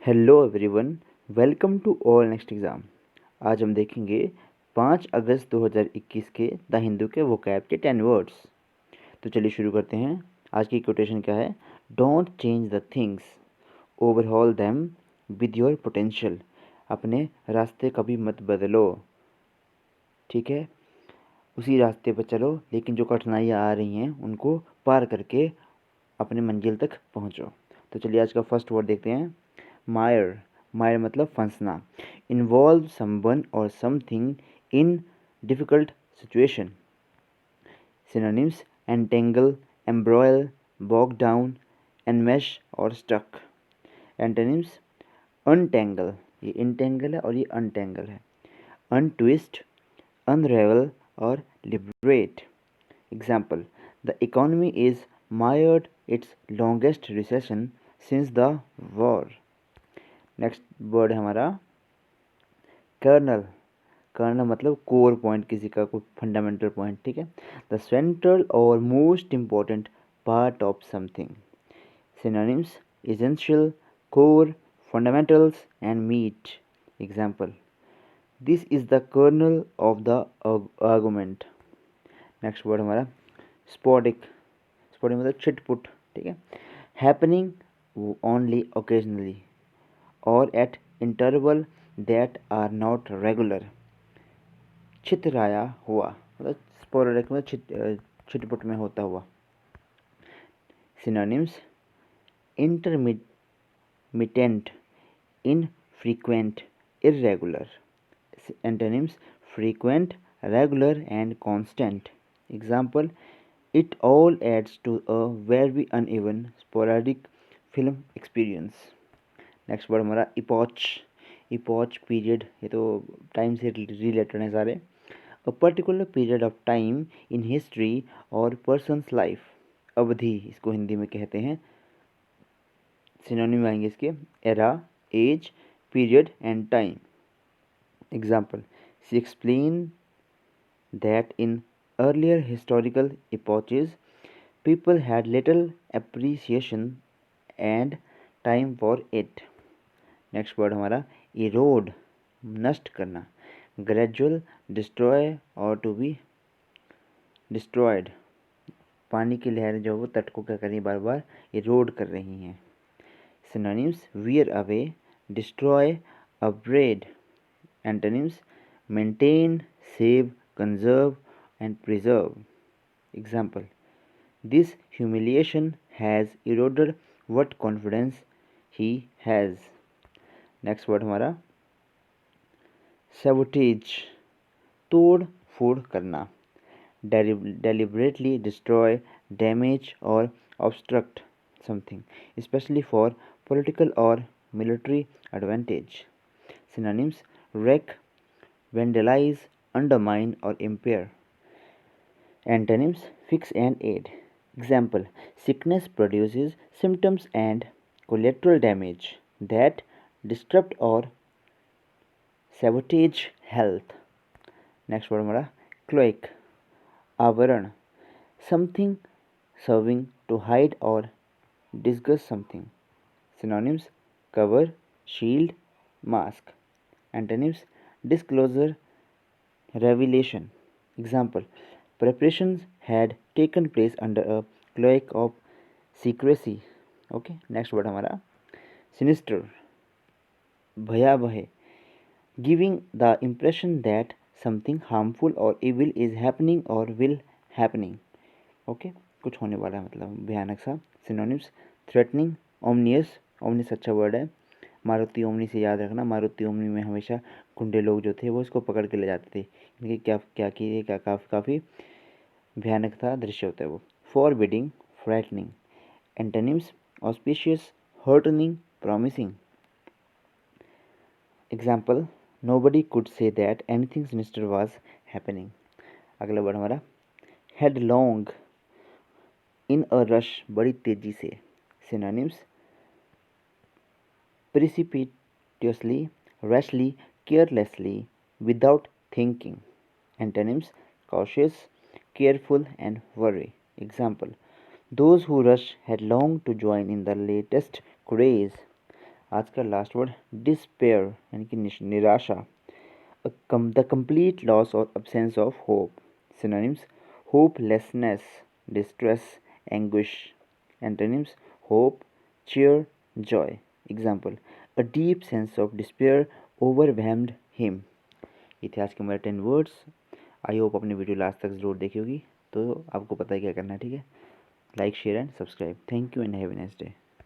Hello everyone, welcome to all next exam. आज हम देखेंगे 5 अगस्त 2021 के द हिंदू के वोकैब के 10 वर्ड्स। तो चलिए शुरू करते हैं। आज की कोटेशन क्या है? Don't change the things, overhaul them with your potential. अपने रास्ते कभी मत बदलो, ठीक है? उसी रास्ते पर चलो, लेकिन जो कठिनाइयाँ आ रही हैं उनको पार करके अपने मंजिल तक पहुँचो। तो चलिए आज का फर्स्ट वर्ड देखते हैं। मायर। मायर मतलब फंसना। इन्वॉल्व समवन और something in difficult situation. Synonyms: entangle, embroil, bog down, enmesh और स्टक। एंटोनिम्स: अनटेंगल, ये इंटेंगल है और ये अनटेंगल है। अनट्विस्ट, अनरेवल और liberate. Example: the economy is mired its longest recession since the war। Next word है हमारा kernel. Kernel मतलब कोर पॉइंट, किसी का कोई फंडामेंटल पॉइंट, ठीक है? द सेंट्रल और most important part of something. Synonyms: essential, core, fundamentals and meat. Example: this is the kernel of the argument. Next word हमारा स्पॉटिक। स्पॉटिक मतलब छिटपुट, ठीक है? हैपनिंग ओनली ओकेजनली और at interval that are not regular. छितराया हुआ मतलब sporadic मतलब छिटपुट में होता हुआ। Synonyms: intermittent, infrequent, irregular. Antonyms: frequent, regular and constant। Example: it all adds to a very uneven, sporadic film experience। Next word हमारा इपॉच। इपॉच पीरियड, ये तो टाइम से रिलेटेड है सारे। A particular period of time in history और persons life. अवधि इसको हिंदी में कहते हैं। सिनोनिम आएंगे इसके: era, age, period and time. Example: she explain that in earlier historical epochs people had little appreciation and time for it। Next word हमारा इरोड, नष्ट करना। ग्रेजुअल, डिस्ट्रॉय और टू बी डिस्ट्रॉयड। पानी की लहरें जो वो तट को क्या कर रही बार बार इरोड कर रही हैं। Synonyms: wear away, destroy, upgrade. Antonyms: maintain, save, conserve and preserve। Example: this humiliation has eroded what confidence he has। Next word हमारा sabotage, तोड़ फोड़ करना। deliberately destroy, damage or obstruct something, especially for political or military advantage। Synonyms: wreck, vandalize, undermine or impair। Antonyms: fix and aid। Example: sickness produces symptoms and collateral damage that disrupt or sabotage health। Next word हमारा cloak, आवरण। Something serving to hide और disguise something. Synonyms: cover, shield, mask. Antonyms: disclosure, revelation। Example: preparations had taken place under a cloak of secrecy। Okay, next word हमारा sinister, भयावह। Giving the impression that something harmful और evil is happening और will happening. Okay, कुछ होने वाला है मतलब भयानक सा। Synonyms: threatening, ओमनियस। ओमनियस अच्छा वर्ड है। मारुति ओमनी से याद रखना, मारुति ओमनी में हमेशा गुंडे लोग जो थे वो इसको पकड़ के ले जाते थे। इनकी क्या क्या की क्या काफ़ी भयानक था दृश्य होता है वो। Forbidding, frightening. Antonyms: auspicious, heartening, promising. Example: nobody could say that anything sinister was happening. अगला वर्ड हमारा हेडलॉन्ग, इन अ रश, बड़ी तेजी से। Synonyms: precipitously, rashly, carelessly, without thinking। Antonyms: cautious, careful and worry। Example: those who rush headlong to join in the latest craze। आज का last word despair यानी कि निराशा, द कंप्लीट लॉस और absence of hope. Synonyms: hopelessness, distress, anguish. Antonyms: hope, cheer, joy. Example: a deep sense of despair overwhelmed him. ये थे आज के हमारे 10 वर्ड्स. आई होप अपनी वीडियो लास्ट तक ज़रूर देखी होगी. तो आपको पता है क्या करना है, ठीक है. Like, share and subscribe. Thank you and have a nice day.